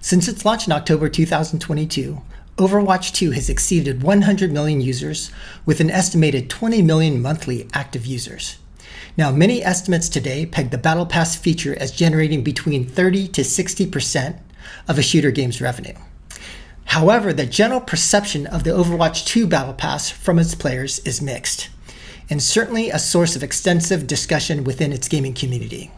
Since its launch in October 2022, Overwatch 2 has exceeded 100 million users with an estimated 20 million monthly active users. Now, many estimates today peg the Battle Pass feature as generating between 30 to 60% of a shooter game's revenue. However, the general perception of the Overwatch 2 Battle Pass from its players is mixed, and certainly a source of extensive discussion within its gaming community.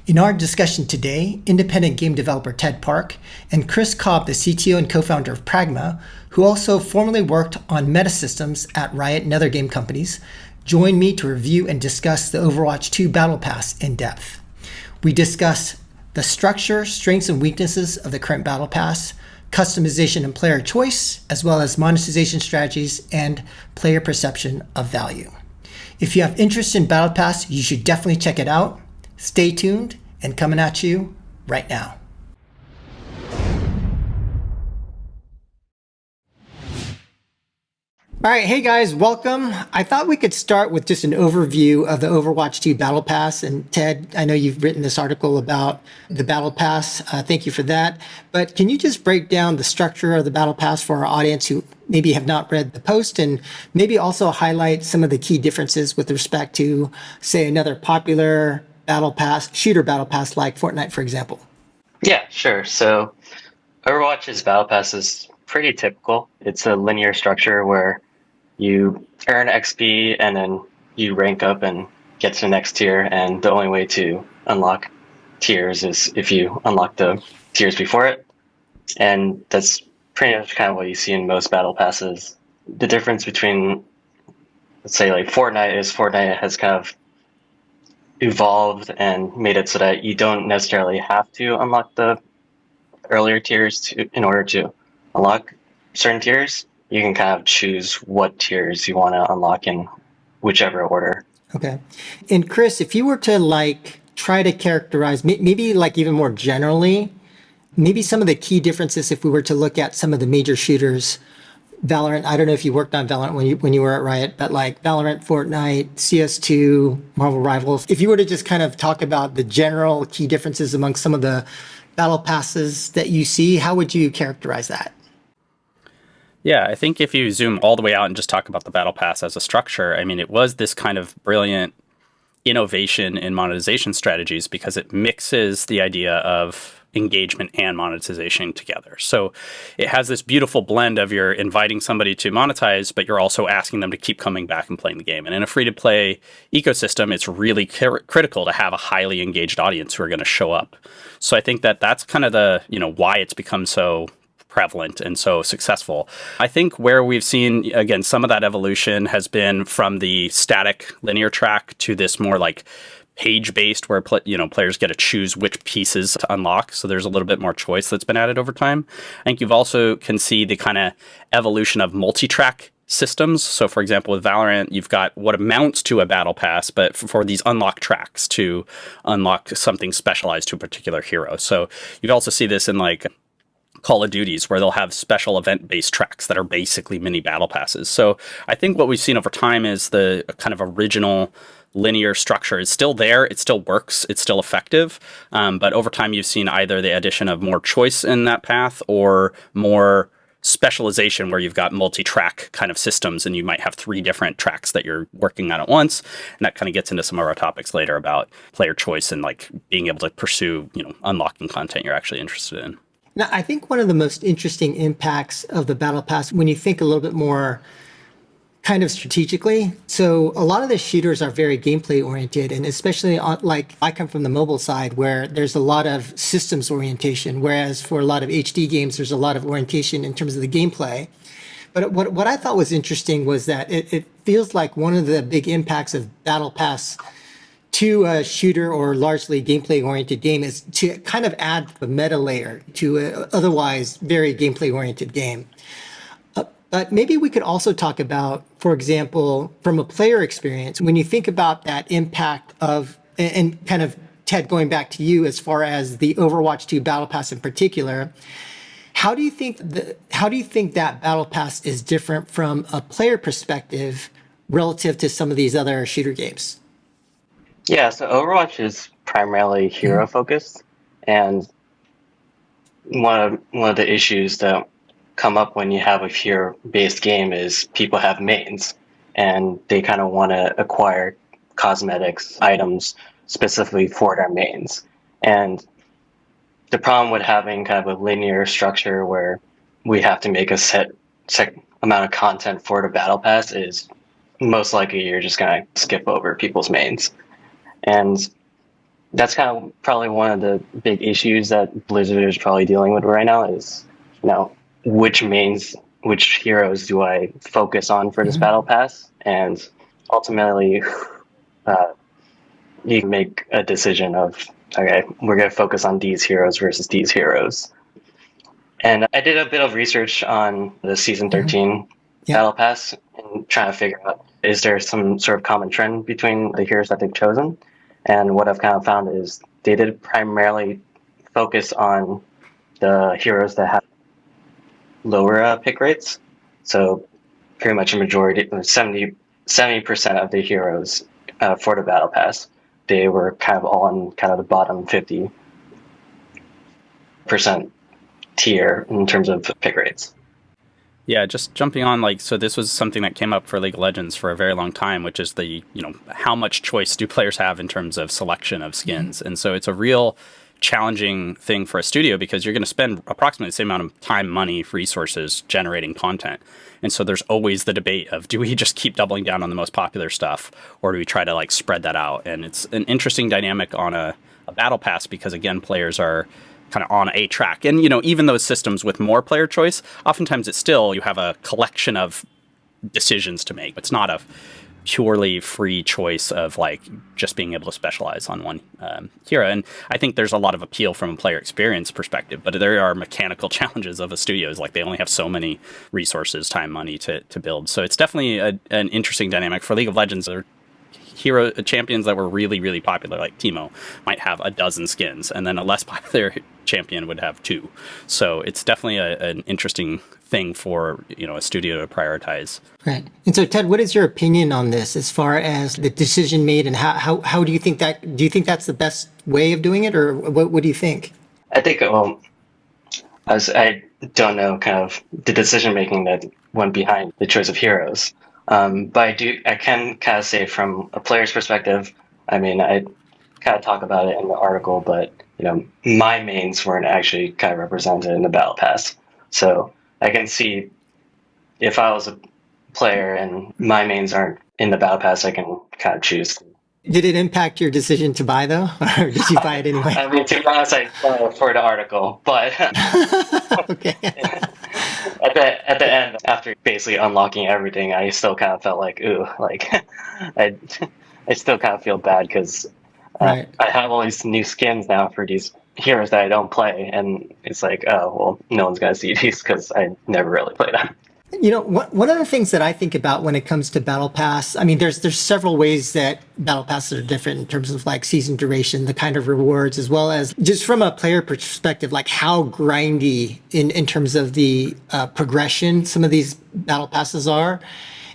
In our discussion today, independent game developer Ted Park and Chris Cobb, the CTO and co-founder of Pragma, who also formerly worked on meta systems at Riot and other game companies, join me to review and discuss the Overwatch 2 Battle Pass in depth. We discuss the structure, strengths, and weaknesses of the current Battle Pass, customization and player choice, as well as monetization strategies and player perception of value. If you have interest in Battle Pass, you should definitely check it out. Stay tuned, and coming at you right now. All right, hey guys, welcome. I thought we could start with just an overview of the Overwatch 2 Battle Pass. And Ted, I know you've written this article about the Battle Pass. Thank you for that. But can you just break down the structure of the Battle Pass for our audience who maybe have not read the post, and maybe also highlight some of the key differences with respect to, say, another popular Battle Pass, shooter Battle Pass like Fortnite, for example? Yeah, sure. So Overwatch's Battle Pass is pretty typical. It's a linear structure where you earn XP and then you rank up and get to the next tier. And the only way to unlock tiers is if you unlock the tiers before it. And that's pretty much kind of what you see in most Battle Passes. The difference between, let's say, like Fortnite is Fortnite has kind of evolved and made it so that you don't necessarily have to unlock the earlier tiers in order to unlock certain tiers. You can kind of choose what tiers you want to unlock in whichever order. Okay. And Chris, if you were to try to characterize, maybe even more generally, maybe some of the key differences if we were to look at some of the major shooters, Valorant, I don't know if you worked on Valorant when you were at Riot, but like Valorant, Fortnite, CS2, Marvel Rivals. If you were to just kind of talk about the general key differences among some of the battle passes that you see, how would you characterize that? Yeah, I think if you zoom all the way out and just talk about the Battle Pass as a structure, I mean, it was this kind of brilliant innovation in monetization strategies because it mixes the idea of engagement and monetization together. So it has this beautiful blend of you're inviting somebody to monetize, but you're also asking them to keep coming back and playing the game. And in a free-to-play ecosystem, it's really critical to have a highly engaged audience who are going to show up. So I think that that's kind of the, why it's become so prevalent and so successful. I think where we've seen, again, some of that evolution has been from the static linear track to this more like page-based where players get to choose which pieces to unlock. So there's a little bit more choice that's been added over time. I think you've also can see the kind of evolution of multi-track systems. So for example, with Valorant, you've got what amounts to a battle pass, but for these unlock tracks to unlock something specialized to a particular hero. So you'd also see this in like Call of Duties, where they'll have special event-based tracks that are basically mini battle passes. So I think what we've seen over time is the kind of original linear structure is still there. It still works. It's still effective. But over time, you've seen either the addition of more choice in that path or more specialization where you've got multi-track kind of systems and you might have 3 different tracks that you're working on at once. And that kind of gets into some of our topics later about player choice and like being able to pursue, unlocking content you're actually interested in. Now, I think one of the most interesting impacts of the Battle Pass, when you think a little bit more kind of strategically, so a lot of the shooters are very gameplay oriented, and especially on, I come from the mobile side where there's a lot of systems orientation, whereas for a lot of HD games, there's a lot of orientation in terms of the gameplay. But what I thought was interesting was that it feels like one of the big impacts of Battle Pass to a shooter or largely gameplay-oriented game is to kind of add the meta layer to an otherwise very gameplay-oriented game. But maybe we could also talk about, for example, from a player experience, when you think about that impact of, and kind of, Ted, going back to you as far as the Overwatch 2 Battle Pass in particular, how do you think that Battle Pass is different from a player perspective relative to some of these other shooter games? Yeah, so Overwatch is primarily hero focused, and one of the issues that come up when you have a hero-based game is people have mains, and they kind of want to acquire cosmetics items specifically for their mains. And the problem with having kind of a linear structure where we have to make a set amount of content for the battle pass is most likely you're just going to skip over people's mains. And that's kind of probably one of the big issues that Blizzard is probably dealing with right now is, which heroes do I focus on for this battle pass? And ultimately, you can make a decision of, okay, we're going to focus on these heroes versus these heroes. And I did a bit of research on the Season 13 Battle Pass and trying to figure out, is there some sort of common trend between the heroes that they've chosen? And what I've kind of found is they did primarily focus on the heroes that have lower pick rates. So pretty much a majority, 70% of the heroes for the Battle Pass, they were kind of all in kind of the bottom 50% tier in terms of pick rates. Yeah, just jumping on, so this was something that came up for League of Legends for a very long time, which is how much choice do players have in terms of selection of skins? And so it's a real challenging thing for a studio because you're going to spend approximately the same amount of time, money, resources generating content. And so there's always the debate of, do we just keep doubling down on the most popular stuff, or do we try to spread that out? And it's an interesting dynamic on a battle pass because, again, players are kind of on a track. And, even those systems with more player choice, oftentimes it's still, you have a collection of decisions to make. It's not a purely free choice of just being able to specialize on one hero. And I think there's a lot of appeal from a player experience perspective, but there are mechanical challenges of a studio. They only have so many resources, time, money to build. So it's definitely an interesting dynamic. For League of Legends, there are hero champions that were really, really popular, like Teemo, might have a dozen skins, and then a less popular champion would have 2. So it's definitely an interesting thing for a studio to prioritize. Right. And so, Ted, what is your opinion on this as far as the decision made, and how do you think that's the best way of doing it, or what do you think? I think I don't know kind of the decision making that went behind the choice of heroes. But I can kind of say from a player's perspective, I mean, I kind of talk about it in the article, but, my mains weren't actually kind of represented in the Battle Pass. So I can see if I was a player and my mains aren't in the Battle Pass, I can kind of choose. Did it impact your decision to buy, though? Or did you buy it anyway? I mean, to be honest, I bought it for the article, but okay. At the end, after basically unlocking everything, I still kind of felt I still kind of feel bad because I have all these new skins now for these heroes that I don't play, and it's oh, well, no one's gonna see these because I never really play them. One of the things that I think about when it comes to Battle Pass, I mean, there's several ways that Battle Passes are different in terms of season duration, the kind of rewards, as well as just from a player perspective, how grindy in terms of the progression some of these Battle Passes are.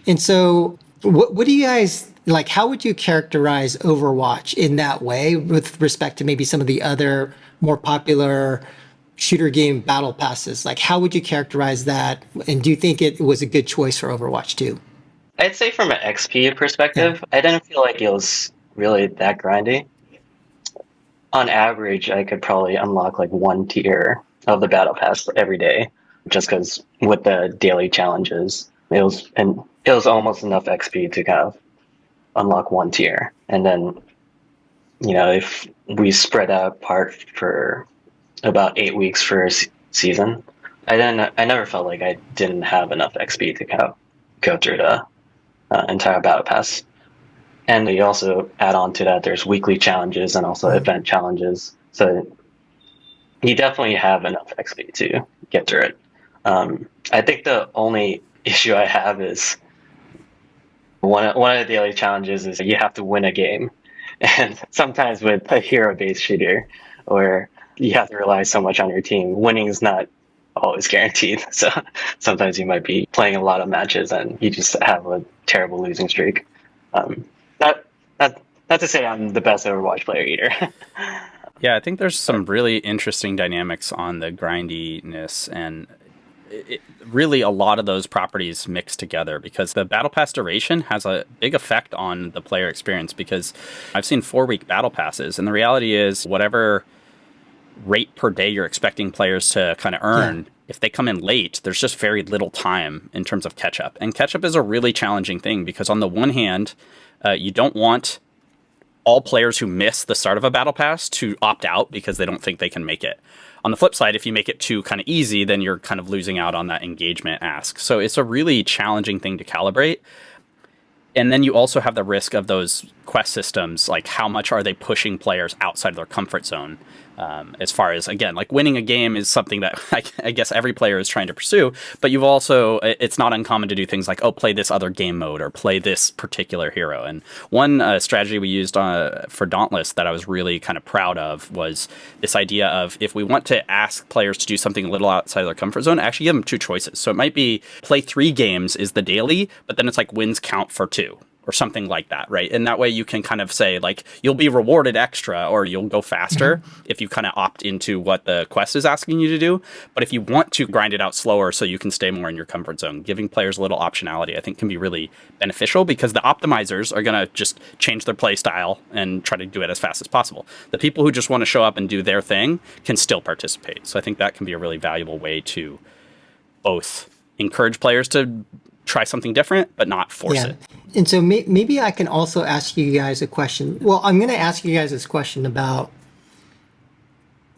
And so what do you guys, how would you characterize Overwatch in that way with respect to maybe some of the other more popular shooter game battle passes? How would you characterize that? And do you think it was a good choice for Overwatch 2? I'd say from an XP perspective, I didn't feel like it was really that grindy. On average, I could probably unlock 1 tier of the battle pass every day, just because with the daily challenges, it was almost enough XP to kind of unlock 1 tier. And then, if we spread out apart for about 8 weeks for a season, I never felt like I didn't have enough XP to kind of go through the entire battle pass. And you also add on to that, there's weekly challenges and also event challenges. So you definitely have enough XP to get through it. I think the only issue I have is one of the daily challenges is you have to win a game. And sometimes with a hero-based shooter, where you have to rely so much on your team, winning is not always guaranteed. So sometimes you might be playing a lot of matches and you just have a terrible losing streak. Not to say I'm the best Overwatch player either. Yeah, I think there's some really interesting dynamics on the grindiness, and really a lot of those properties mix together because the battle pass duration has a big effect on the player experience. Because I've seen 4-week battle passes, and the reality is whatever rate per day you're expecting players to kind of earn, if they come in late, there's just very little time in terms of catch up. And catch up is a really challenging thing because on the one hand, you don't want all players who miss the start of a battle pass to opt out because they don't think they can make it. On the flip side, if you make it too kind of easy, then you're kind of losing out on that engagement ask. So it's a really challenging thing to calibrate. And then you also have the risk of those quest systems, like how much are they pushing players outside of their comfort zone? As far as, again, like winning a game is something that I guess every player is trying to pursue, but you've also, it's not uncommon to do things like, oh, play this other game mode or play this particular hero. And one strategy we used for Dauntless that I was really kind of proud of was this idea of if we want to ask players to do something a little outside of their comfort zone, actually give them 2 choices. So it might be play 3 games is the daily, but then it's like wins count for 2. Or something like that, right? And that way you can kind of say, like, you'll be rewarded extra or you'll go faster if you kind of opt into what the quest is asking you to do. But if you want to grind it out slower so you can stay more in your comfort zone, giving players a little optionality, I think can be really beneficial because the optimizers are going to just change their play style and try to do it as fast as possible. The people who just want to show up and do their thing can still participate. So I think that can be a really valuable way to both encourage players to try something different, but not force it. And so maybe I can also ask you guys a question. Well, I'm going to ask you guys this question about,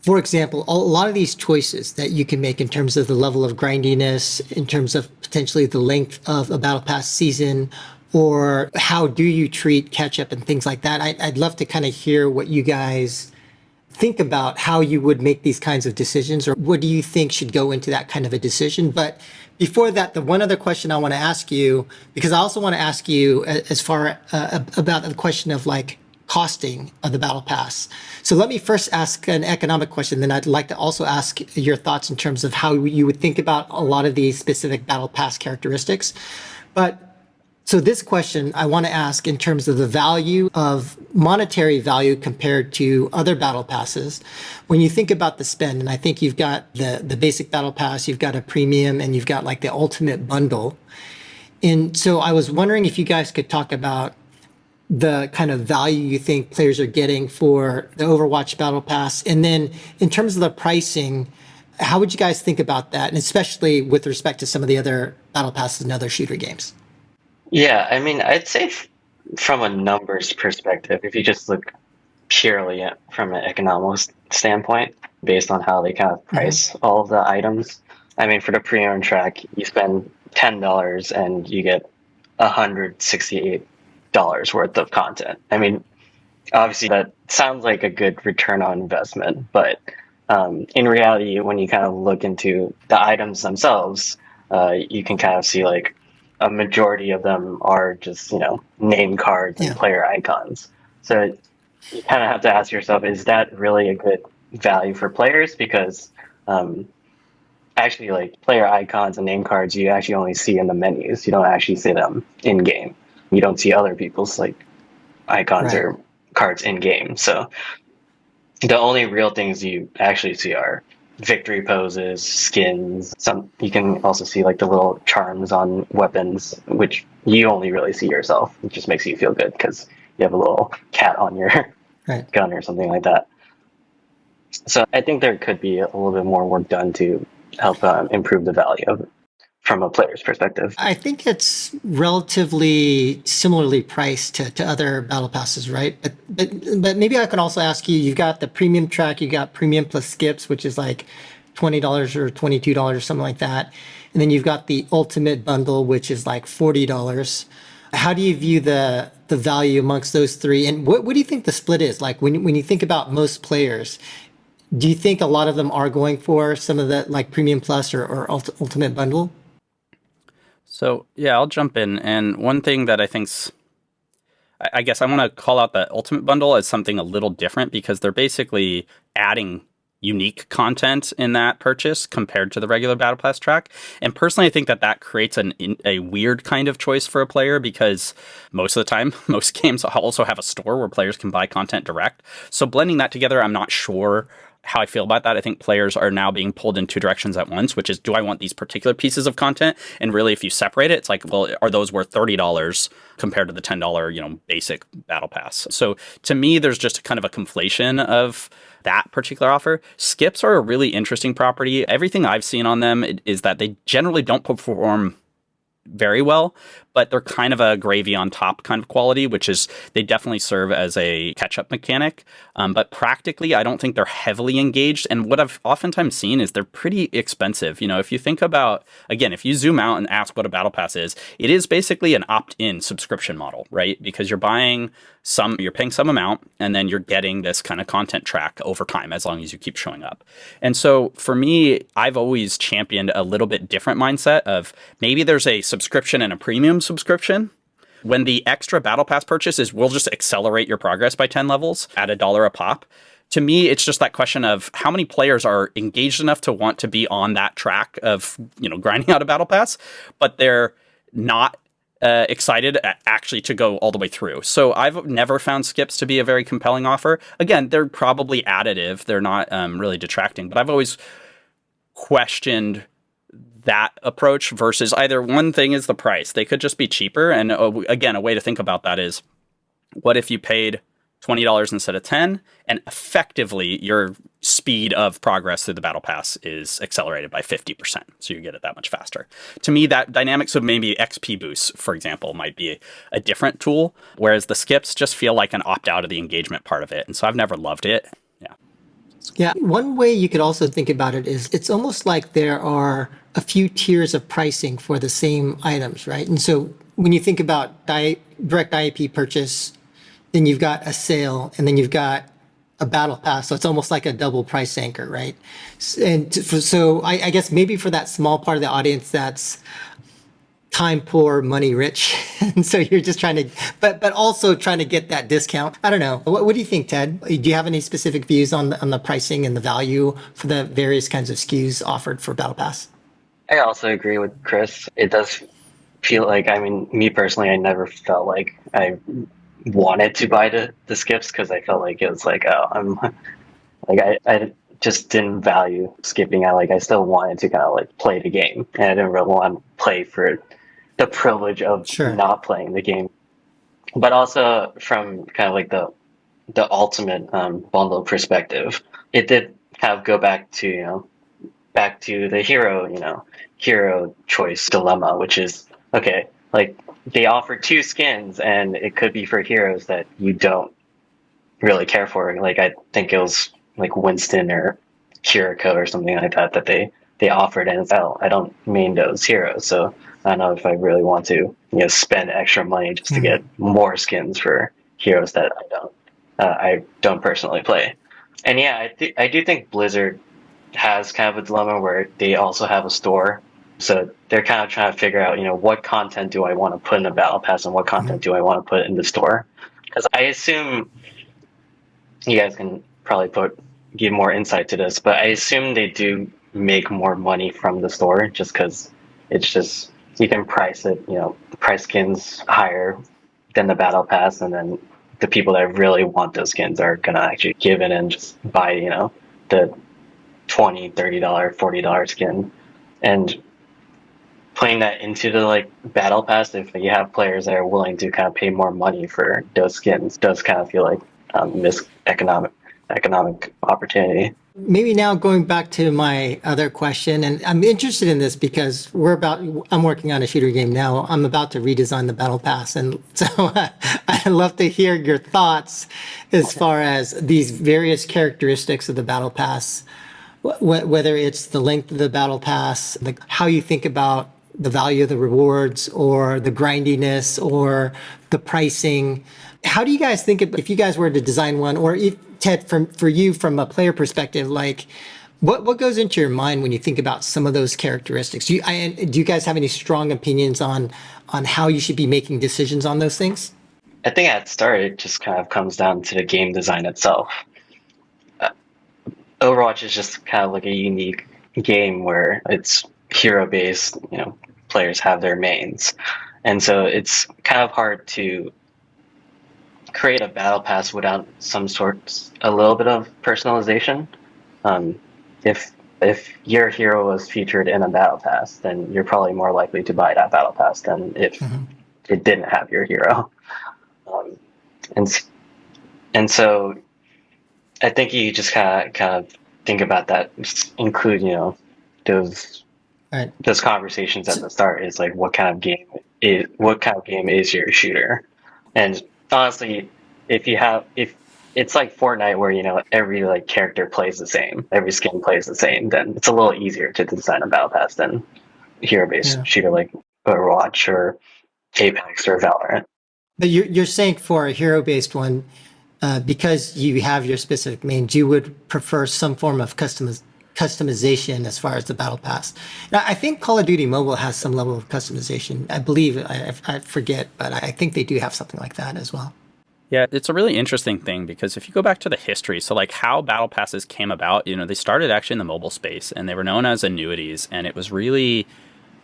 for example, a lot of these choices that you can make in terms of the level of grindiness, in terms of potentially the length of a battle pass season, or how do you treat catch up and things like that. I'd love to kind of hear what you guys think about how you would make these kinds of decisions, or what do you think should go into that kind of a decision. But before that, the one other question I want to ask you, because I also want to ask you as far about the question of like costing of the battle pass. So let me first ask an economic question, then I'd like to also ask your thoughts in terms of how you would think about a lot of these specific battle pass characteristics. But so this question I want to ask in terms of the value of monetary value compared to other battle passes. When you think about the spend, and I think you've got the basic battle pass, you've got a premium, and you've got like the ultimate bundle. And so I was wondering if you guys could talk about the kind of value you think players are getting for the Overwatch battle pass. And then in terms of the pricing, how would you guys think about that? And especially with respect to some of the other battle passes and other shooter games. Yeah, I mean, I'd say from a numbers perspective, if you just look purely from an economic standpoint, based on how they kind of price all of the items, I mean, for the pre-owned track, you spend $10 and you get $168 worth of content. I mean, obviously that sounds like a good return on investment, but in reality, when you kind of look into the items themselves, you can kind of see like a majority of them are just, name cards and player icons. So you kind of have to ask yourself, is that really a good value for players? Because actually, like player icons and name cards, you actually only see in the menus. You don't actually see them in game. You don't see other people's like icons or cards in game. So the only real things you actually see are victory poses, skins. You can also see like the little charms on weapons, which you only really see yourself. It just makes you feel good because you have a little cat on your gun or something like that. So I think there could be a little bit more work done to help improve the value of it from a player's perspective. I think it's relatively similarly priced to other battle passes, right? But maybe I can also ask you, you've got the premium track, you got premium plus skips, which is like $20 or $22 or something like that. And then you've got the ultimate bundle, which is like $40. How do you view the value amongst those three? And what do you think the split is? Like when you think about most players, do you think a lot of them are going for some of the like premium plus or ultimate bundle? So, yeah, I'll jump in. And one thing that I I guess I want to call out the Ultimate Bundle as something a little different because they're basically adding unique content in that purchase compared to the regular Battle Pass track. And personally, I think that creates a weird kind of choice for a player, because most of the time, most games also have a store where players can buy content direct. So blending that together, I'm not sure how I feel about that. I think players are now being pulled in two directions at once, which is, do I want these particular pieces of content? And really, if you separate it, it's like, well, are those worth $30 compared to the $10, basic Battle Pass? So to me, there's just a kind of a conflation of that particular offer. Skips are a really interesting property. Everything I've seen on them is that they generally don't perform very well, but they're kind of a gravy on top kind of quality, which is they definitely serve as a catch-up mechanic. But practically, I don't think they're heavily engaged. And what I've oftentimes seen is they're pretty expensive. If you think about, again, if you zoom out and ask what a Battle Pass is, it is basically an opt-in subscription model, right? Because you're paying some amount, and then you're getting this kind of content track over time as long as you keep showing up. And so for me, I've always championed a little bit different mindset of maybe there's a subscription and a premium subscription. When the extra Battle Pass purchase will just accelerate your progress by 10 levels at $1 a pop. To me, it's just that question of how many players are engaged enough to want to be on that track of, grinding out a Battle Pass, but they're not excited actually to go all the way through. So I've never found skips to be a very compelling offer. Again, they're probably additive. They're not really detracting, but I've always questioned that approach versus either one thing is the price. They could just be cheaper. And again, a way to think about that is, what if you paid $20 instead of 10, and effectively your speed of progress through the Battle Pass is accelerated by 50%. So you get it that much faster. To me, that dynamic, so maybe XP boosts, for example, might be a different tool, whereas the skips just feel like an opt-out of the engagement part of it. And so I've never loved it. Yeah. Yeah. One way you could also think about it is it's almost like there are a few tiers of pricing for the same items, right? And so when you think about direct IAP purchase, then you've got a sale, and then you've got a Battle Pass. So it's almost like a double price anchor, right? And so I guess maybe for that small part of the audience that's time poor, money rich, and so you're just trying to, but also trying to get that discount. I don't know. What do you think, Ted? Do you have any specific views on the pricing and the value for the various kinds of SKUs offered for Battle Pass? I also agree with Chris. It does feel like, me personally, I never felt like I wanted to buy the skips, because I felt like it was like, I just didn't value skipping. I still wanted to kind of play the game, and I didn't really want to play for the privilege of not playing the game. But also from kind of the ultimate bundle perspective, it did kind of go back to the hero choice dilemma, which is, okay, they offer two skins, and it could be for heroes that you don't really care for. I think it was Winston or Kiriko or something like that they offered, and it's, I don't main those heroes, so I don't know if I really want to spend extra money just to get more skins for heroes that I don't personally play. And yeah, I do think Blizzard has kind of a dilemma where they also have a store. So they're kind of trying to figure out, what content do I want to put in a Battle Pass and what content do I want to put in the store? Because I assume you guys can probably give more insight to this, but I assume they do make more money from the store, just because it's just, you can price it, price skins higher than the Battle Pass, and then the people that really want those skins are going to actually give it and just buy, the $20, $30, $40 skin. And putting that into the Battle Pass, if you have players that are willing to kind of pay more money for those skins, does kind of feel like missed economic opportunity. Maybe now going back to my other question, and I'm interested in this because I'm working on a shooter game now. I'm about to redesign the Battle Pass, and so I'd love to hear your thoughts as far as these various characteristics of the Battle Pass, whether it's the length of the Battle Pass, how you think about the value of the rewards, or the grindiness, or the pricing. How do you guys think if you guys were to design one, or if, Ted, for you from a player perspective, what goes into your mind when you think about some of those characteristics? Do you guys have any strong opinions on how you should be making decisions on those things? I think at start it just kind of comes down to the game design itself. Overwatch is just kind of like a unique game where it's hero based. Players have their mains, and so it's kind of hard to create a battle pass without a little bit of personalization. Um, if your hero was featured in a battle pass, then you're probably more likely to buy that battle pass than if it didn't have your hero. Um, and and so I think you just kind of think about that, just include those Right. those conversations at the start. Is like what kind of game is your shooter? And honestly, if it's like Fortnite where every like character plays the same, every skin plays the same, then it's a little easier to design a battle pass than a hero-based shooter like Overwatch or Apex or Valorant. But you're saying for a hero-based one, because you have your specific mains, you would prefer some form of customization as far as the battle pass. Now, I think Call of Duty Mobile has some level of customization. I believe, I forget, but I think they do have something like that as well. Yeah, it's a really interesting thing because if you go back to the history, so like how battle passes came about, they started actually in the mobile space and they were known as annuities, and it was really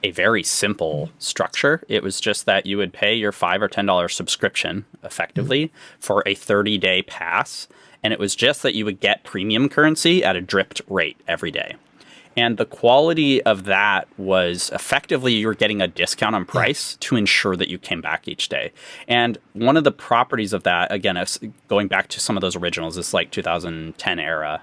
a very simple structure. It was just that you would pay your $5 or $10 subscription effectively for a 30-day pass, and it was just that you would get premium currency at a dripped rate every day. And the quality of that was effectively you're getting a discount on price to ensure that you came back each day. And one of the properties of that, again, going back to some of those originals, this like 2010 era,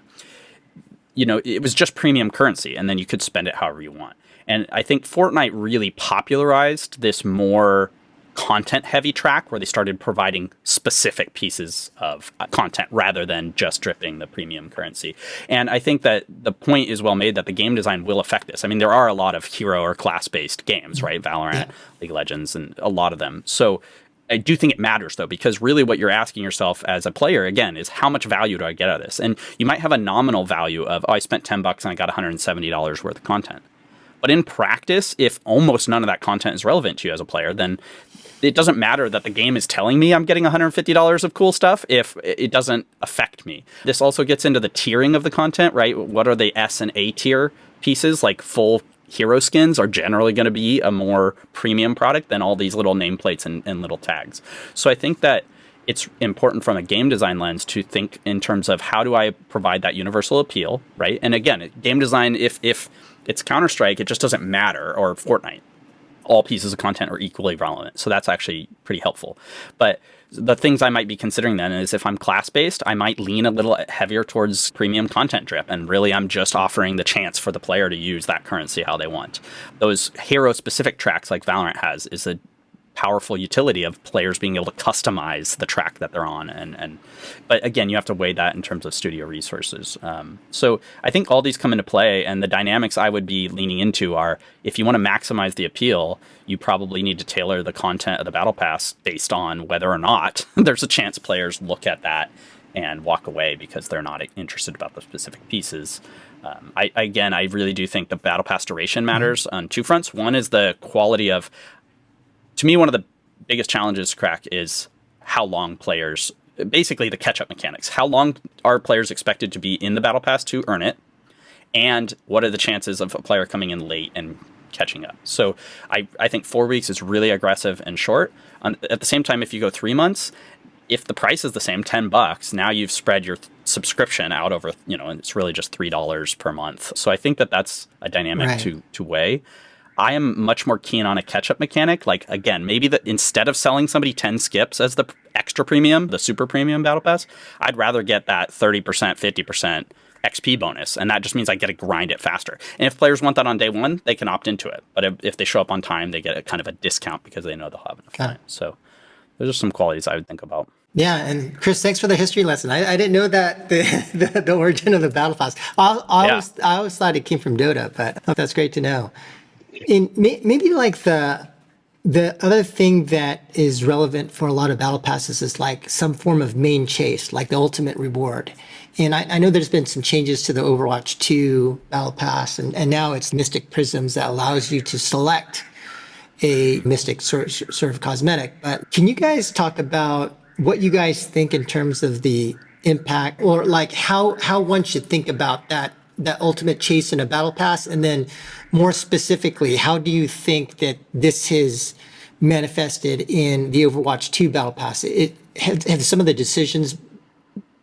it was just premium currency, and then you could spend it however you want. And I think Fortnite really popularized this more content-heavy track where they started providing specific pieces of content rather than just dripping the premium currency. And I think that the point is well made that the game design will affect this. I mean, there are a lot of hero or class-based games, right? Valorant, League of Legends, and a lot of them. So I do think it matters, though, because really what you're asking yourself as a player, again, is how much value do I get out of this? And you might have a nominal value of, I spent $10 and I got $170 worth of content. But in practice, if almost none of that content is relevant to you as a player, then it doesn't matter that the game is telling me I'm getting $150 of cool stuff if it doesn't affect me. This also gets into the tiering of the content, right? What are the S and A tier pieces? Like full hero skins are generally going to be a more premium product than all these little nameplates and little tags. So I think that it's important from a game design lens to think in terms of how do I provide that universal appeal, right? And again, game design, if it's Counter-Strike, it just doesn't matter, or Fortnite. All pieces of content are equally relevant. So that's actually pretty helpful. But the things I might be considering then is if I'm class-based, I might lean a little heavier towards premium content drip. And really, I'm just offering the chance for the player to use that currency how they want. Those hero-specific tracks like Valorant has is a powerful utility of players being able to customize the track that they're on. But again, you have to weigh that in terms of studio resources. So I think all these come into play, and the dynamics I would be leaning into are, if you want to maximize the appeal, you probably need to tailor the content of the battle pass based on whether or not there's a chance players look at that and walk away because they're not interested about the specific pieces. I really do think the battle pass duration matters on two fronts. One is the quality of, to me, one of the biggest challenges to crack is how long players, basically the catch-up mechanics. How long are players expected to be in the battle pass to earn it? And what are the chances of a player coming in late and catching up? So I think 4 weeks is really aggressive and short. At the same time, if you go 3 months, if the price is the same, $10, now you've spread your subscription out over, and it's really just $3 per month. So I think that that's a dynamic to weigh. I am much more keen on a catch-up mechanic. Like, again, maybe that instead of selling somebody 10 skips as the extra premium, the super premium battle pass, I'd rather get that 30%, 50% XP bonus. And that just means I get to grind it faster. And if players want that on day one, they can opt into it. But if they show up on time, they get a kind of a discount because they know they'll have enough time. So those are some qualities I would think about. Yeah, and Chris, thanks for the history lesson. I didn't know that the origin of the battle pass. I always thought it came from Dota, but that's great to know. And maybe like the other thing that is relevant for a lot of battle passes is like some form of main chase, like the ultimate reward. And I know there's been some changes to the Overwatch 2 battle pass, and now it's Mystic Prisms that allows you to select a Mystic sort of cosmetic. But can you guys talk about what you guys think in terms of the impact, or like how one should think about that ultimate chase in a battle pass, and then more specifically, how do you think that this has manifested in the Overwatch 2 battle pass? Have some of the decisions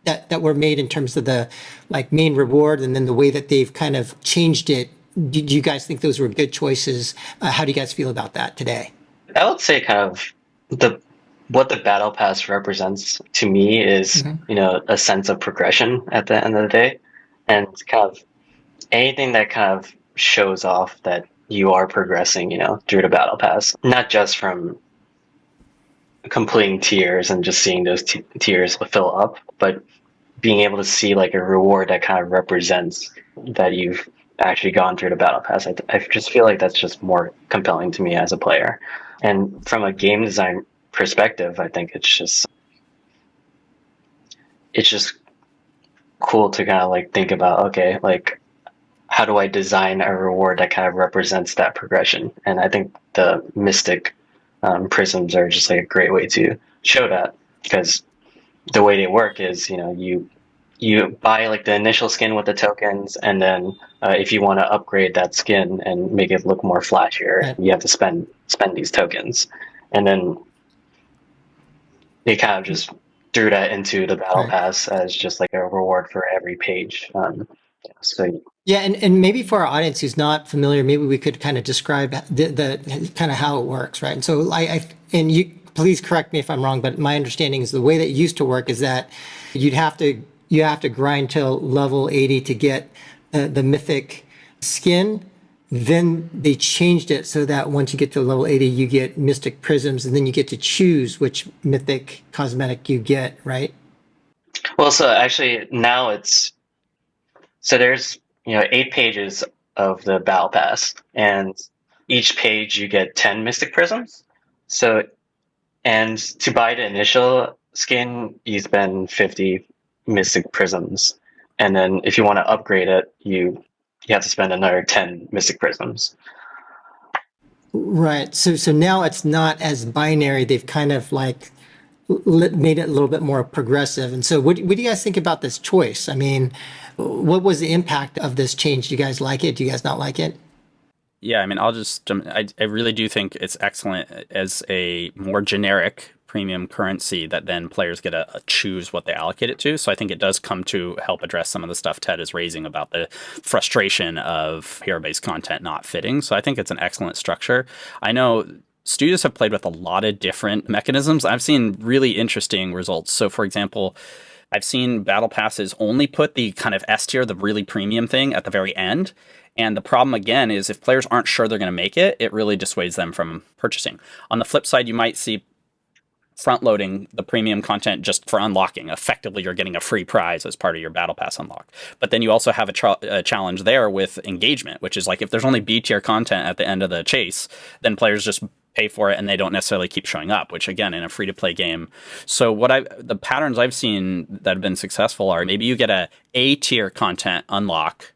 that were made in terms of the like main reward and then the way that they've kind of changed it, do you guys think those were good choices? How do you guys feel about that today? I would say kind of what the battle pass represents to me is, a sense of progression at the end of the day, and kind of anything that kind of shows off that you are progressing, through the battle pass, not just from completing tiers and just seeing those tiers fill up, but being able to see like a reward that kind of represents that you've actually gone through the battle pass. I just feel like that's just more compelling to me as a player. And from a game design perspective, I think it's just cool to kind of like think about, okay, like how do I design a reward that kind of represents that progression? And I think the Mythic prisms are just like a great way to show that, because the way they work is, you buy like the initial skin with the tokens, and then if you want to upgrade that skin and make it look more flashier, Right. you have to spend these tokens, and then they kind of just threw that into the battle Right. pass as just like a reward for every page. So Yeah, and maybe for our audience who's not familiar, maybe we could kind of describe the kind of how it works, right? And so and you please correct me if I'm wrong, but my understanding is the way that it used to work is that you have to grind till level 80 to get the mythic skin. Then they changed it so that once you get to level 80, you get mystic prisms, and then you get to choose which mythic cosmetic you get, right? well, so actually now there's 8 pages of the battle pass, and each page you get 10 mystic prisms. So, and to buy the initial skin, you spend 50 mystic prisms, and then if you want to upgrade it, you have to spend another 10 mystic prisms. Right. So now it's not as binary. They've kind of like made it a little bit more progressive. And so what do you guys think about this choice? I mean, what was the impact of this change? Do you guys like it? Do you guys not like it? Yeah, I mean, I'll just jump. I really do think it's excellent as a more generic premium currency that then players get to choose what they allocate it to. So I think it does come to help address some of the stuff Ted is raising about the frustration of hero-based content not fitting. So I think it's an excellent structure. I know studios have played with a lot of different mechanisms. I've seen really interesting results. So for example, I've seen battle passes only put the kind of S tier, the really premium thing, at the very end. And the problem, again, is if players aren't sure they're going to make it, it really dissuades them from purchasing. On the flip side, you might see front-loading the premium content just for unlocking. Effectively, you're getting a free prize as part of your battle pass unlock. But then you also have a challenge there with engagement, which is like if there's only B tier content at the end of the chase, then players just pay for it and they don't necessarily keep showing up, which again, in a free-to-play game. So the patterns I've seen that have been successful are maybe you get A tier content unlock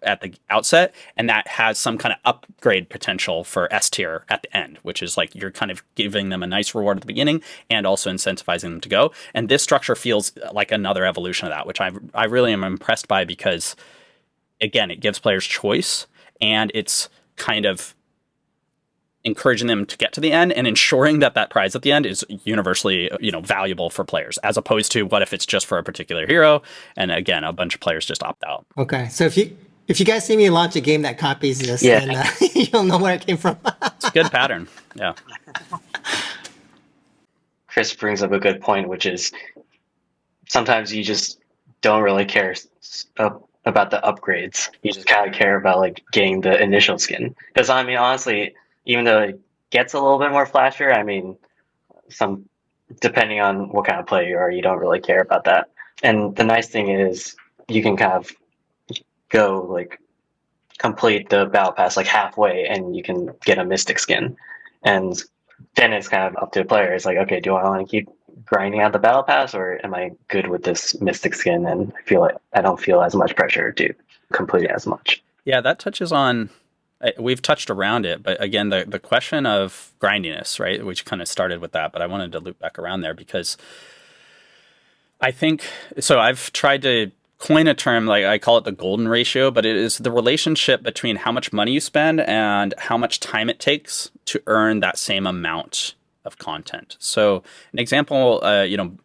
at the outset, and that has some kind of upgrade potential for S tier at the end, which is like you're kind of giving them a nice reward at the beginning and also incentivizing them to go. And this structure feels like another evolution of that, which I really am impressed by, because again, it gives players choice and it's kind of encouraging them to get to the end and ensuring that that prize at the end is universally, valuable for players, as opposed to what if it's just for a particular hero, and again, a bunch of players just opt out. Okay, so if you guys see me launch a game that copies this, Yeah. then you'll know where it came from. It's a good pattern. Yeah. Chris brings up a good point, which is sometimes you just don't really care about the upgrades. You just kind of care about like getting the initial skin. Because I mean, honestly, even though it gets a little bit more flashier, I mean, depending on what kind of player you are, you don't really care about that. And the nice thing is you can kind of go like complete the battle pass like halfway and you can get a mystic skin, and then it's kind of up to the player. It's like, okay, do I want to keep grinding out the battle pass, or am I good with this mystic skin and I feel like I don't feel as much pressure to complete it as much? Yeah, that touches on, we've touched around it, but again, the question of grindiness, right, which kind of started with that, but I wanted to loop back around there because I think so. I've tried to coin a term, like I call it the golden ratio, but it is the relationship between how much money you spend and how much time it takes to earn that same amount of content. So an example,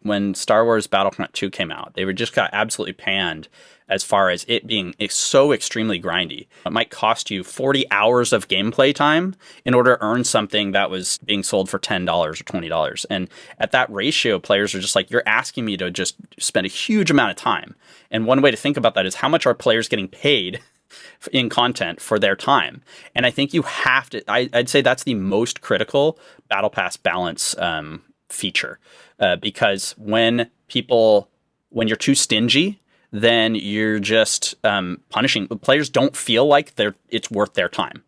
when Star Wars Battlefront 2 came out, they were just got absolutely panned as far as it being so extremely grindy. It might cost you 40 hours of gameplay time in order to earn something that was being sold for $10 or $20. And at that ratio, players are just like, you're asking me to just spend a huge amount of time. And one way to think about that is how much are players getting paid in content for their time. And I think you have to, I'd say that's the most critical Battle Pass balance feature. Because when you're too stingy, then you're just punishing. Players don't feel like it's worth their time.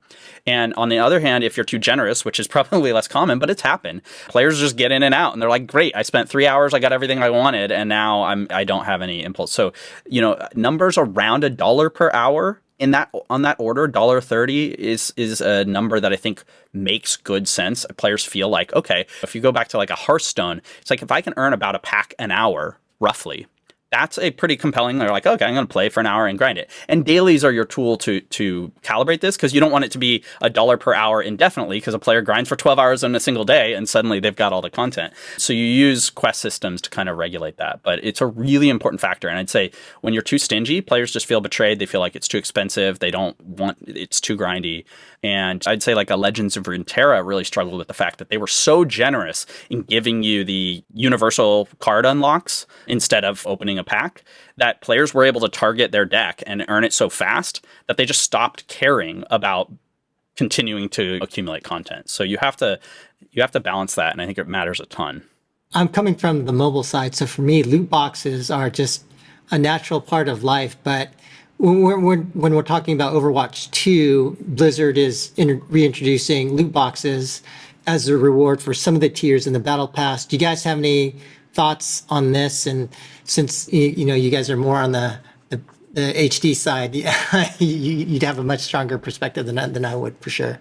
And on the other hand, if you're too generous, which is probably less common, but it's happened, players just get in and out and they're like, great, I spent 3 hours, I got everything I wanted, and now I don't have any impulse. So, numbers around $1 per hour on that order, $1.30 is a number that I think makes good sense. Players feel like, okay, if you go back to like a Hearthstone, it's like if I can earn about a pack an hour, roughly, that's a pretty compelling. They're like, okay, I'm going to play for an hour and grind it. And dailies are your tool to calibrate this, because you don't want it to be $1 per hour indefinitely, because a player grinds for 12 hours in a single day and suddenly they've got all the content. So you use quest systems to kind of regulate that. But it's a really important factor. And I'd say when you're too stingy, players just feel betrayed. They feel like it's too expensive. They don't want, it's too grindy. And I'd say like a Legends of Runeterra really struggled with the fact that they were so generous in giving you the universal card unlocks instead of opening a pack, that players were able to target their deck and earn it so fast that they just stopped caring about continuing to accumulate content. So you have to balance that, and I think it matters a ton. I'm coming from the mobile side, so for me, loot boxes are just a natural part of life. But when we're talking about Overwatch 2, Blizzard is reintroducing loot boxes as a reward for some of the tiers in the Battle Pass. Do you guys have any thoughts on this? And since you guys are more on the HD side, you'd have a much stronger perspective than I would, for sure.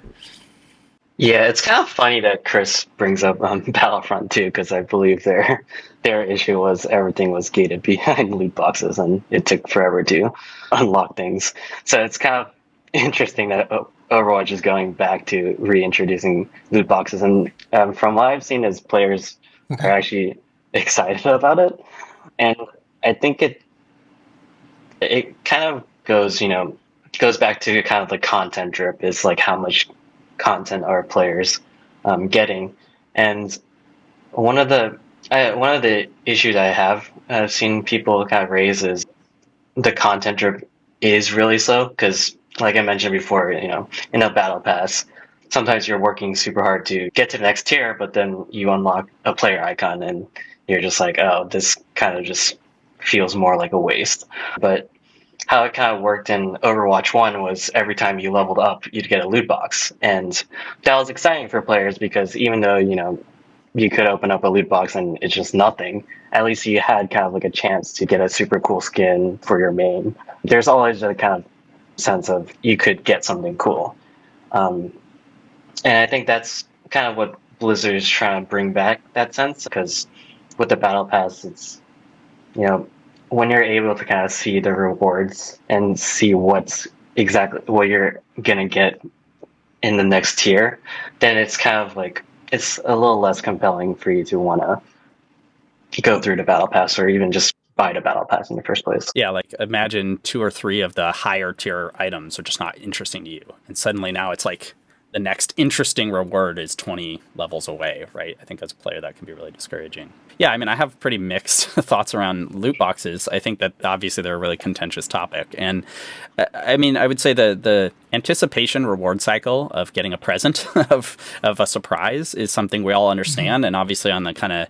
Yeah, it's kind of funny that Chris brings up Battlefront 2, because I believe their issue was everything was gated behind loot boxes and it took forever to unlock things. So it's kind of interesting that Overwatch is going back to reintroducing loot boxes. And from what I've seen, as players are actually excited about it. And I think it kind of goes back to kind of the content drip, is like how much content are players getting. And one of the issues I've seen people kind of raise is the content drip is really slow, because like I mentioned before, in a battle pass, sometimes you're working super hard to get to the next tier, but then you unlock a player icon and you're just like, oh, this kind of just feels more like a waste. But how it kind of worked in Overwatch 1 was every time you leveled up, you'd get a loot box. And that was exciting for players, because even though, you could open up a loot box and it's just nothing, at least you had kind of like a chance to get a super cool skin for your main. There's always a kind of sense of you could get something cool. And I think that's kind of what Blizzard is trying to bring back, that sense, because with the Battle Pass, it's, when you're able to kind of see the rewards and see what's exactly what you're going to get in the next tier, then it's kind of like, it's a little less compelling for you to want to go through the Battle Pass, or even just buy the Battle Pass in the first place. Yeah, like imagine 2 or 3 of the higher tier items are just not interesting to you. And suddenly now it's like the next interesting reward is 20 levels away, right? I think as a player that can be really discouraging. Yeah, I mean, I have pretty mixed thoughts around loot boxes. I think that obviously they're a really contentious topic. And I mean, I would say the anticipation reward cycle of getting a present of a surprise is something we all understand. Mm-hmm. And obviously on the kind of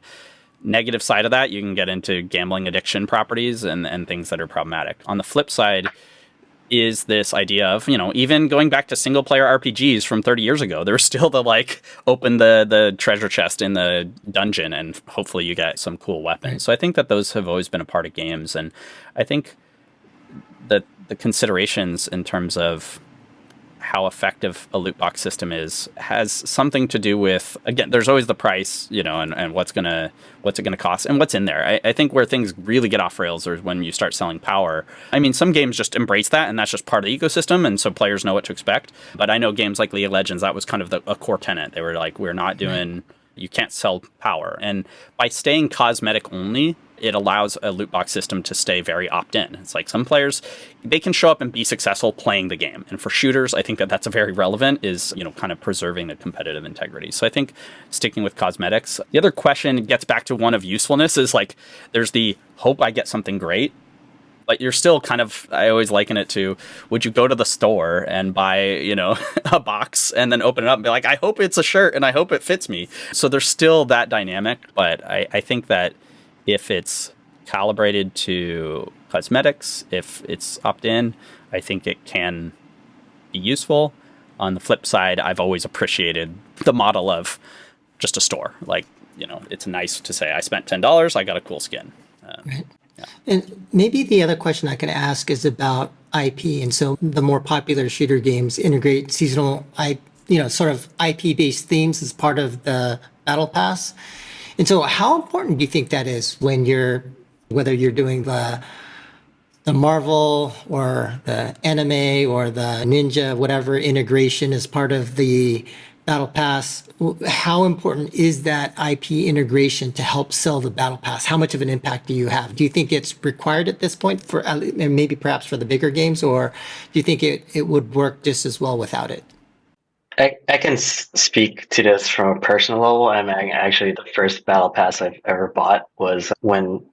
negative side of that, you can get into gambling addiction properties and things that are problematic. On the flip side is this idea of, even going back to single player RPGs from 30 years ago, there's still the open the treasure chest in the dungeon and hopefully you get some cool weapons. Right. So I think that those have always been a part of games. And I think that the considerations in terms of how effective a loot box system is has something to do with, again, there's always the price, and what's it gonna cost and what's in there. I think where things really get off rails is when you start selling power. I mean, some games just embrace that, and that's just part of the ecosystem, and so players know what to expect. But I know games like League of Legends, that was kind of a core tenet. They were like, we're not doing, you can't sell power. And by staying cosmetic only, it allows a loot box system to stay very opt-in. It's like some players, they can show up and be successful playing the game. And for shooters, I think that's a very relevant is, kind of preserving the competitive integrity. So I think sticking with cosmetics. The other question gets back to one of usefulness is like, there's the hope I get something great, but you're still kind of, I always liken it to, would you go to the store and buy, a box and then open it up and be like, I hope it's a shirt and I hope it fits me. So there's still that dynamic, but I think that if it's calibrated to cosmetics, if it's opt-in, I think it can be useful. On the flip side, I've always appreciated the model of just a store. Like, it's nice to say, I spent $10, I got a cool skin. Right. Yeah. And maybe the other question I could ask is about IP. And so the more popular shooter games integrate seasonal, sort of IP-based themes as part of the Battle Pass. And so how important do you think that is when whether you're doing the Marvel or the anime or the Ninja, whatever integration as part of the Battle Pass? How important is that IP integration to help sell the Battle Pass? How much of an impact do you have? Do you think it's required at this point and maybe perhaps for the bigger games, or do you think it would work just as well without it? I can speak to this from a personal level. I mean, actually, the first Battle Pass I've ever bought was when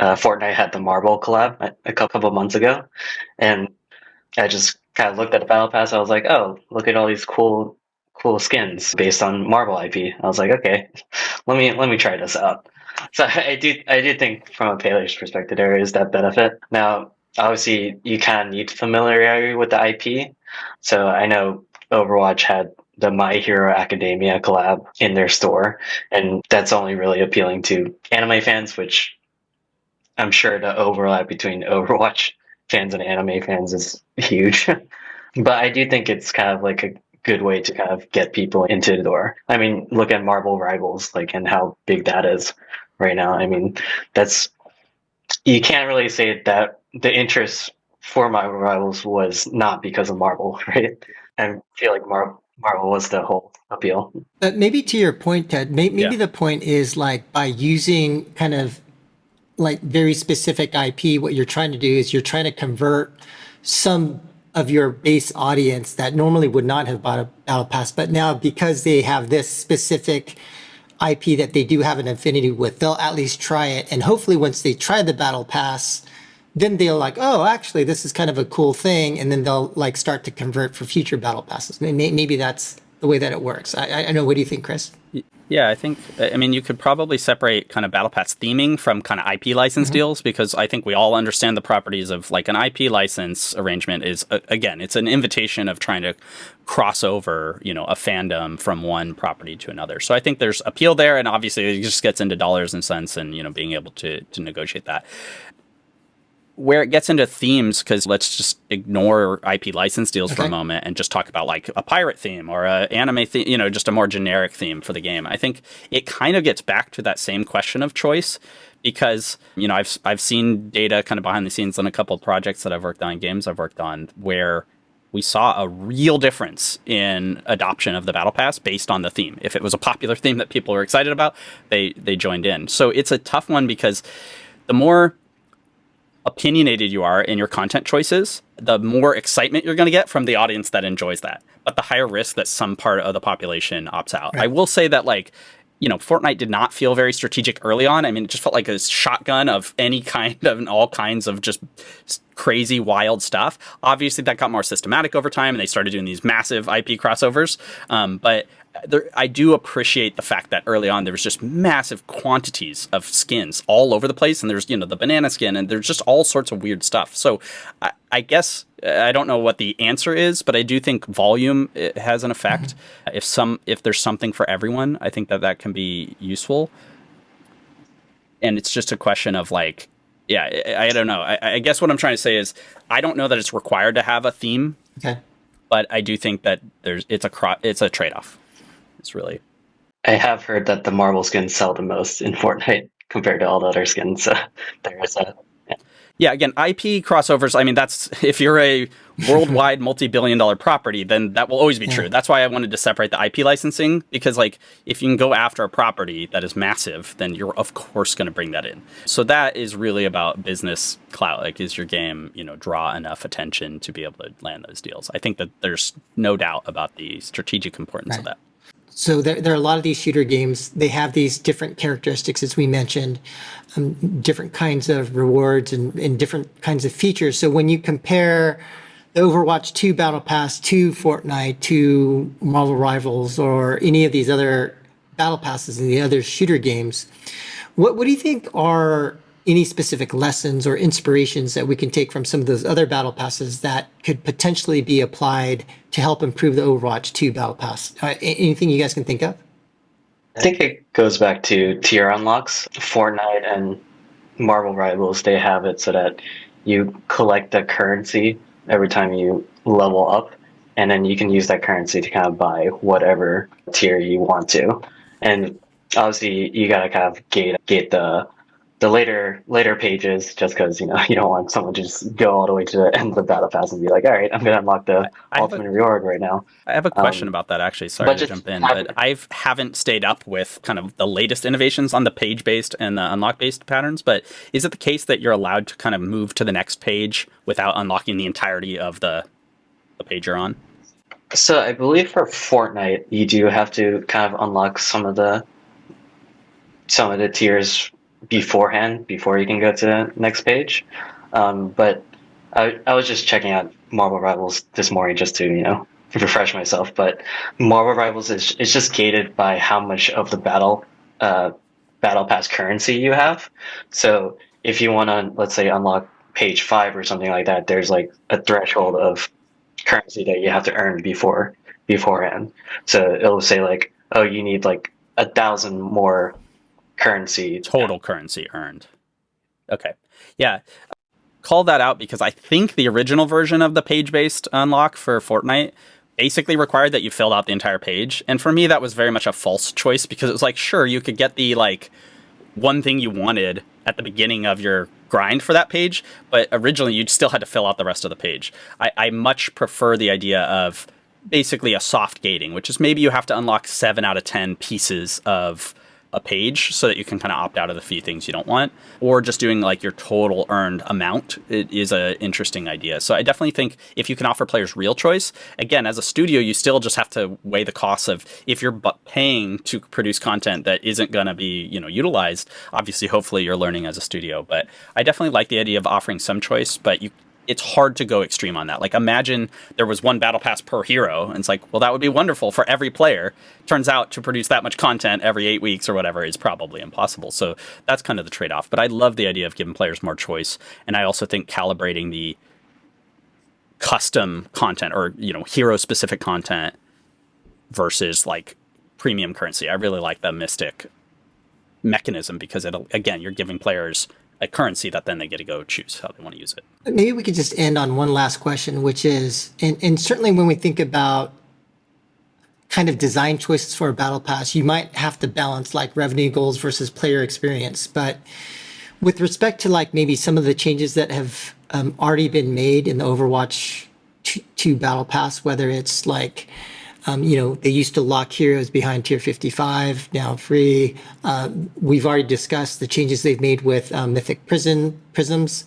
Fortnite had the Marvel collab a couple of months ago, and I just kind of looked at the Battle Pass. I was like, oh, look at all these cool skins based on Marvel IP. I was like, okay, let me try this out. So I do think from a player's perspective there is that benefit. Now, obviously, you kind of need familiarity with the IP. So I know Overwatch had the My Hero Academia collab in their store, and that's only really appealing to anime fans, which I'm sure the overlap between Overwatch fans and anime fans is huge. But I do think it's kind of like a good way to kind of get people into the door. I mean, look at Marvel Rivals, like, and how big that is right now. I mean, you can't really say that the interest for Marvel Rivals was not because of Marvel, right? I feel like Marvel was the whole appeal. But maybe to your point, Ted, maybe Yeah. the point is like by using kind of like very specific IP, what you're trying to do is you're trying to convert some of your base audience that normally would not have bought a Battle Pass, but now because they have this specific IP that they do have an affinity with, they'll at least try it. And hopefully once they try the Battle Pass, then they'll like, oh, actually, this is kind of a cool thing. And then they'll like start to convert for future Battle Passes. Maybe that's the way that it works. I don't know. What do you think, Chris? Yeah, I mean, you could probably separate kind of Battle Pass theming from kind of IP license deals, because I think we all understand the properties of like an IP license arrangement is, again, it's an invitation of trying to cross over, a fandom from one property to another. So I think there's appeal there, and obviously it just gets into dollars and cents and, being able to negotiate that. Where it gets into themes, because let's just ignore IP license deals for a moment and just talk about like a pirate theme or a anime theme, just a more generic theme for the game. I think it kind of gets back to that same question of choice, because, I've seen data kind of behind the scenes on a couple of projects that I've worked on, games I've worked on, where we saw a real difference in adoption of the Battle Pass based on the theme. If it was a popular theme that people were excited about, they joined in. So it's a tough one, because the more opinionated you are in your content choices, the more excitement you're going to get from the audience that enjoys that, but the higher risk that some part of the population opts out. Right. I will say that, like, Fortnite did not feel very strategic early on. I mean, it just felt like a shotgun of any kind of and all kinds of just crazy, wild stuff. Obviously, that got more systematic over time, and they started doing these massive IP crossovers. But I do appreciate the fact that early on there was just massive quantities of skins all over the place, and there's the banana skin, and there's just all sorts of weird stuff. So I guess I don't know what the answer is, but I do think volume has an effect. If there's something for everyone, I think that can be useful. And it's just a question of like, I don't know. I guess what I'm trying to say is I don't know that it's required to have a theme. Okay. but I do think that it's a trade-off. It's really. I have heard that the Marvel skins sell the most in Fortnite compared to all the other skins. So there is a. Yeah, again, IP crossovers, I mean, that's if you're a worldwide multi-billion-dollar property, then that will always be true. That's why I wanted to separate the IP licensing, because like if you can go after a property that is massive, then you're of course going to bring that in. So that is really about business clout. Like, is your game, draw enough attention to be able to land those deals? I think that there's no doubt about the strategic importance of that. So there are a lot of these shooter games. They have these different characteristics, as we mentioned, different kinds of rewards and different kinds of features. So when you compare the Overwatch 2 Battle Pass to Fortnite, to Marvel Rivals, or any of these other Battle Passes and the other shooter games, what do you think are any specific lessons or inspirations that we can take from some of those other Battle Passes that could potentially be applied to help improve the Overwatch 2 Battle Pass? Anything you guys can think of? I think it goes back to tier unlocks. Fortnite and Marvel Rivals, they have it so that you collect the currency every time you level up, and then you can use that currency to kind of buy whatever tier you want to. And obviously, you gotta kind of gate the later pages, just because you don't want someone to just go all the way to the end of the battle pass and be like, all right, I'm gonna unlock the ultimate reward right now. I have a question about that, actually. Sorry to jump in, but I haven't stayed up with kind of the latest innovations on the page-based and the unlock-based patterns. But is it the case that you're allowed to kind of move to the next page without unlocking the entirety of the page you're on? So I believe for Fortnite, you do have to kind of unlock some of the tiers beforehand, before you can go to the next page. But I was just checking out Marvel Rivals this morning just to refresh myself. But Marvel Rivals is just gated by how much of the battle pass currency you have. So if you want to, let's say, unlock page 5 or something like that, there's like a threshold of currency that you have to earn beforehand. So it'll say like, oh, you need like 1,000 more currency. Total currency earned. Okay. Yeah. Call that out, because I think the original version of the page-based unlock for Fortnite basically required that you filled out the entire page. And for me, that was very much a false choice, because it was like, sure, you could get the like one thing you wanted at the beginning of your grind for that page, but originally you still had to fill out the rest of the page. I much prefer the idea of basically a soft gating, which is maybe you have to unlock 7 out of 10 pieces of a page so that you can kind of opt out of the few things you don't want, or just doing like your total earned amount. It is an interesting idea. So I definitely think if you can offer players real choice, again, as a studio, you still just have to weigh the costs of if you're paying to produce content that isn't going to be, utilized. Obviously, hopefully you're learning as a studio, but I definitely like the idea of offering some choice, but it's hard to go extreme on that. Like, imagine there was one battle pass per hero, and it's like, well, that would be wonderful for every player. Turns out to produce that much content every 8 weeks or whatever is probably impossible. So that's kind of the trade-off. But I love the idea of giving players more choice. And I also think calibrating the custom content or, hero-specific content versus like premium currency. I really like the Mythic mechanism, because again, you're giving players a currency that then they get to go choose how they want to use it. Maybe we could just end on one last question, which is, and certainly when we think about kind of design choices for a battle pass, you might have to balance like revenue goals versus player experience. But with respect to like maybe some of the changes that have already been made in the Overwatch 2 battle pass, whether it's like, they used to lock heroes behind tier 55, now free. We've already discussed the changes they've made with Mythic prisms.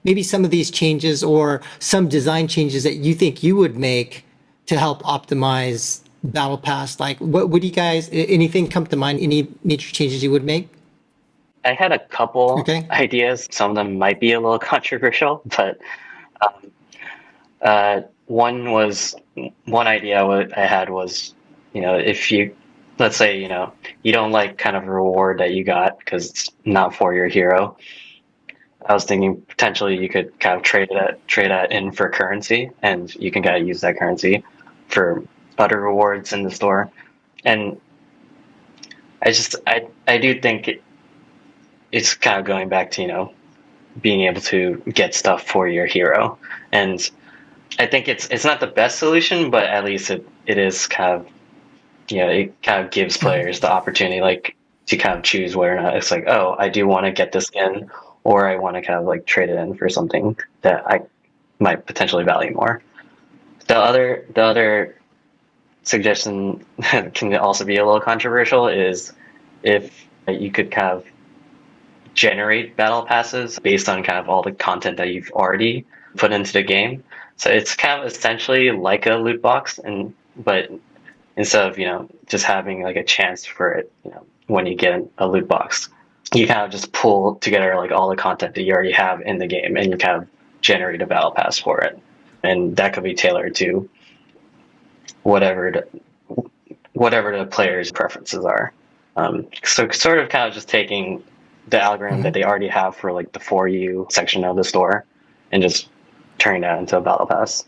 Maybe some of these changes or some design changes that you think you would make to help optimize Battle Pass. Like, what would you guys, anything come to mind, any major changes you would make? I had a couple ideas. Some of them might be a little controversial, but one idea I had was, if you, let's say, you don't like kind of a reward that you got because it's not for your hero. I was thinking potentially you could kind of trade that in for currency, and you can kind of use that currency for other rewards in the store. And I do think it's kind of going back to, being able to get stuff for your hero. And I think it's not the best solution, but at least it is kind of, it kind of gives players the opportunity like to kind of choose whether or not it's like, oh, I do want to get this skin, or I want to kind of like trade it in for something that I might potentially value more. The other suggestion can also be a little controversial is if you could kind of generate battle passes based on kind of all the content that you've already put into the game. So it's kind of essentially like a loot box, and but instead of just having like a chance for it, when you get a loot box, you kind of just pull together like all the content that you already have in the game, and you kind of generate a battle pass for it, and that could be tailored to whatever whatever the player's preferences are. So sort of kind of just taking the algorithm that they already have for like the For You section of the store and just turning that into a battle pass.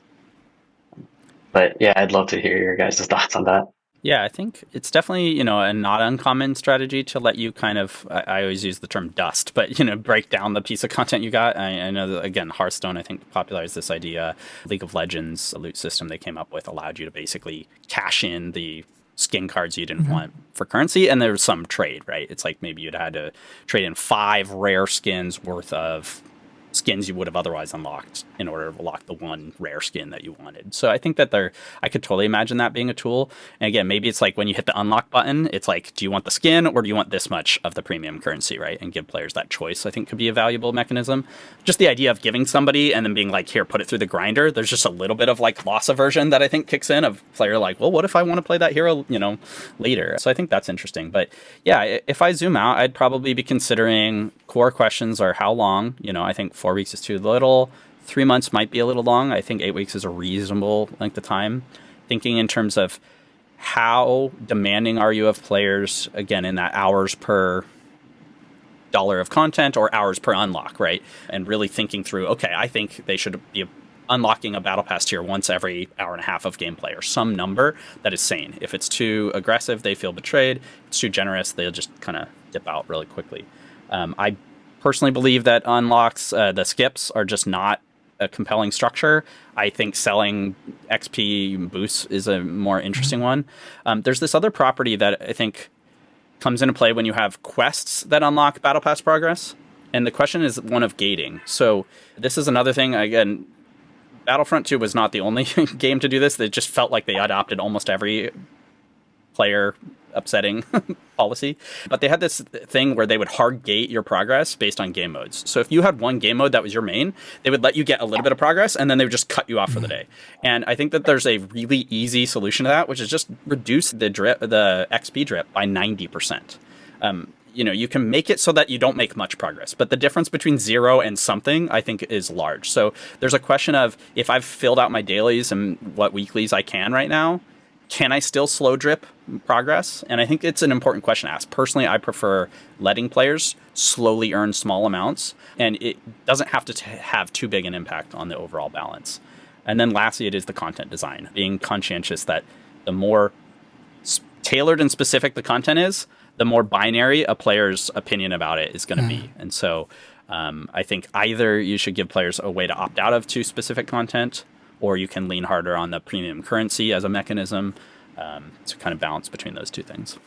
But yeah, I'd love to hear your guys' thoughts on that. Yeah, I think it's definitely, a not uncommon strategy to let you kind of, I always use the term dust, but, break down the piece of content you got. I know that, again, Hearthstone, I think, popularized this idea. League of Legends, a loot system they came up with, allowed you to basically cash in the skin cards you didn't want for currency, and there was some trade, right? It's like maybe you'd had to trade in 5 rare skins worth of skins you would have otherwise unlocked in order to unlock the one rare skin that you wanted. So I think that I could totally imagine that being a tool. And again, maybe it's like when you hit the unlock button, it's like, do you want the skin or do you want this much of the premium currency, right? And give players that choice, I think could be a valuable mechanism. Just the idea of giving somebody and then being like, here, put it through the grinder. There's just a little bit of like loss aversion that I think kicks in of player like, well, what if I want to play that hero, later? So I think that's interesting. But yeah, if I zoom out, I'd probably be considering core questions are how long, I think 4 weeks is too little. 3 months might be a little long. I think 8 weeks is a reasonable length of time. Thinking in terms of how demanding are you of players, again, in that hours per dollar of content or hours per unlock, right? And really thinking through, okay, I think they should be unlocking a battle pass tier once every hour and a half of gameplay or some number that is sane. If it's too aggressive, they feel betrayed. If it's too generous, they'll just kind of dip out really quickly. I personally believe that unlocks, the skips, are just not a compelling structure. I think selling XP boosts is a more interesting one. There's this other property that I think comes into play when you have quests that unlock Battle Pass progress. And the question is one of gating. So this is another thing, again, Battlefront 2 was not the only game to do this. They just felt like they adopted almost every player upsetting policy. But they had this thing where they would hard gate your progress based on game modes. So if you had one game mode that was your main, they would let you get a little bit of progress and then they would just cut you off for the day. And I think that there's a really easy solution to that, which is just reduce the XP drip by 90%. You can make it so that you don't make much progress, but the difference between 0 and something, I think, is large. So there's a question of, if I've filled out my dailies and what weeklies I can right now, can I still slow drip progress? And I think it's an important question to ask. Personally, I prefer letting players slowly earn small amounts, and it doesn't have to have too big an impact on the overall balance. And then lastly, it is the content design, being conscientious that the more tailored and specific the content is, the more binary a player's opinion about it is going to be. And so I think either you should give players a way to opt out of too specific content, or you can lean harder on the premium currency as a mechanism to kind of balance between those two things.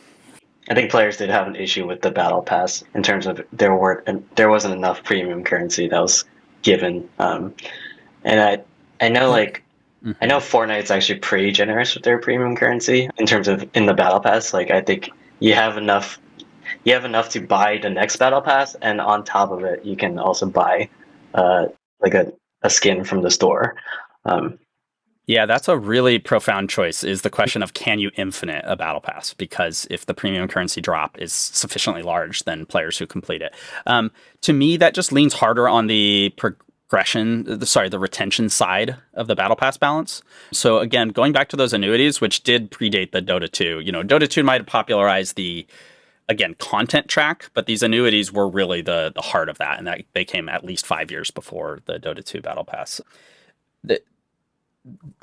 I think players did have an issue with the battle pass in terms of there wasn't enough premium currency that was given, and I know I know Fortnite's actually pretty generous with their premium currency in terms of in the battle pass. Like I think you have enough to buy the next battle pass, and on top of it, you can also buy like a skin from the store. Yeah, that's a really profound choice, is the question of, can you infinite a battle pass? Because if the premium currency drop is sufficiently large, then players who complete it. To me, that just leans harder on the the retention side of the battle pass balance. So again, going back to those annuities, which did predate the Dota 2, Dota 2 might have popularized the, again, content track, but these annuities were really the heart of that. And that they came at least 5 years before the Dota 2 battle pass.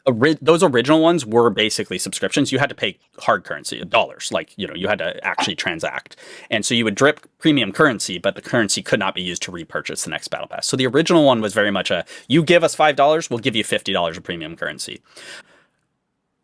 those original ones were basically subscriptions. You had to pay hard currency, dollars, like, you had to actually transact. And so you would drip premium currency, but the currency could not be used to repurchase the next battle pass. So the original one was very much you give us $5, we'll give you $50 of premium currency.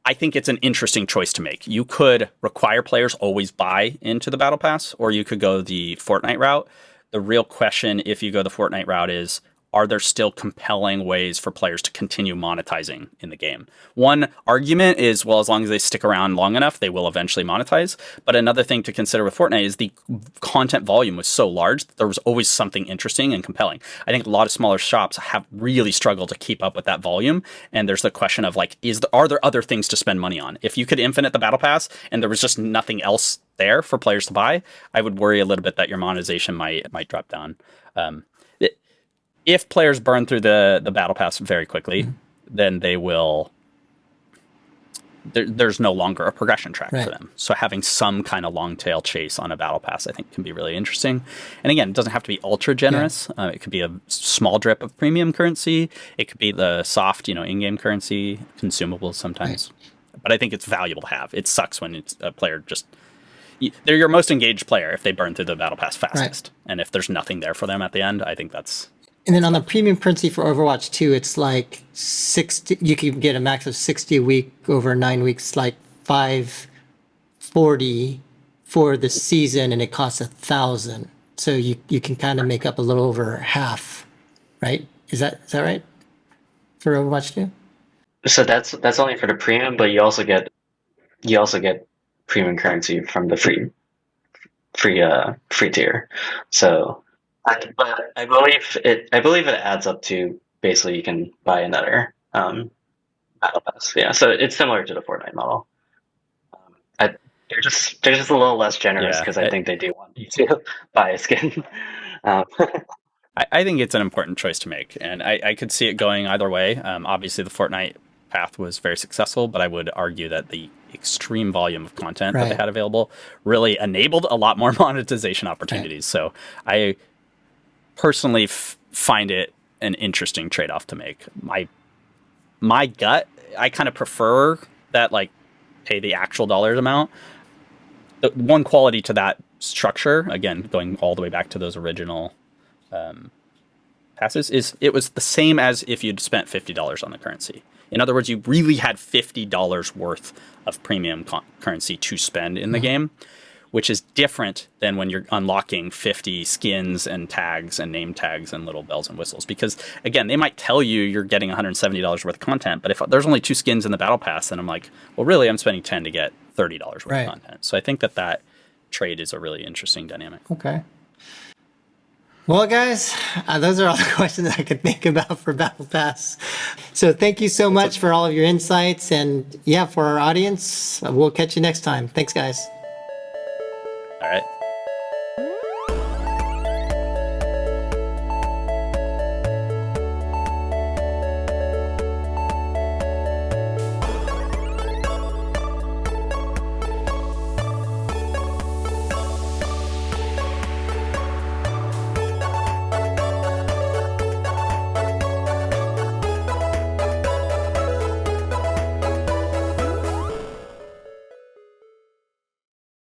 I think it's an interesting choice to make. You could require players always buy into the battle pass, or you could go the Fortnite route. The real question, if you go the Fortnite route, is, are there still compelling ways for players to continue monetizing in the game? One argument is, well, as long as they stick around long enough, they will eventually monetize. But another thing to consider with Fortnite is the content volume was so large that there was always something interesting and compelling. I think a lot of smaller shops have really struggled to keep up with that volume. And there's the question of, like, are there other things to spend money on? If you could infinite the battle pass and there was just nothing else there for players to buy, I would worry a little bit that your monetization might drop down. If players burn through the battle pass very quickly, then they will. There's no longer a progression track for them. So having some kind of long tail chase on a battle pass, I think, can be really interesting. And again, it doesn't have to be ultra generous. It could be a small drip of premium currency. It could be the soft, in-game currency, consumables sometimes. But I think it's valuable to have. It sucks when it's a player they're your most engaged player if they burn through the battle pass fastest. And if there's nothing there for them at the end, I think that's. And then on the premium currency for Overwatch 2, it's like 60. You can get a max of 60 a week over 9 weeks, like 540 for the season, and it costs 1,000. So you can kind of make up a little over half, right? Is that right for Overwatch 2? So that's only for the premium, but you also get premium currency from the free tier. So. But I believe it adds up to basically you can buy another battle pass. Yeah, so it's similar to the Fortnite model. They're just a little less generous because I think they do want you to buy a skin. I think it's an important choice to make, and I could see it going either way. Obviously, the Fortnite path was very successful, but I would argue that the extreme volume of content that they had available really enabled a lot more monetization opportunities. So I personally find it an interesting trade-off to make. My gut, I kind of prefer that, like, pay the actual dollars amount. The one quality to that structure, again, going all the way back to those original passes, is it was the same as if you'd spent $50 on the currency. In other words, you really had $50 worth of premium currency to spend in the game, which is different than when you're unlocking 50 skins and tags and name tags and little bells and whistles. Because, again, they might tell you you're getting $170 worth of content, but if there's only 2 skins in the battle pass, then I'm like, well, really, I'm spending 10 to get $30 worth of content. So I think that trade is a really interesting dynamic. Okay. Well, guys, those are all the questions I could think about for Battle Pass. So thank you so much for all of your insights. And, for our audience, we'll catch you next time. Thanks, guys.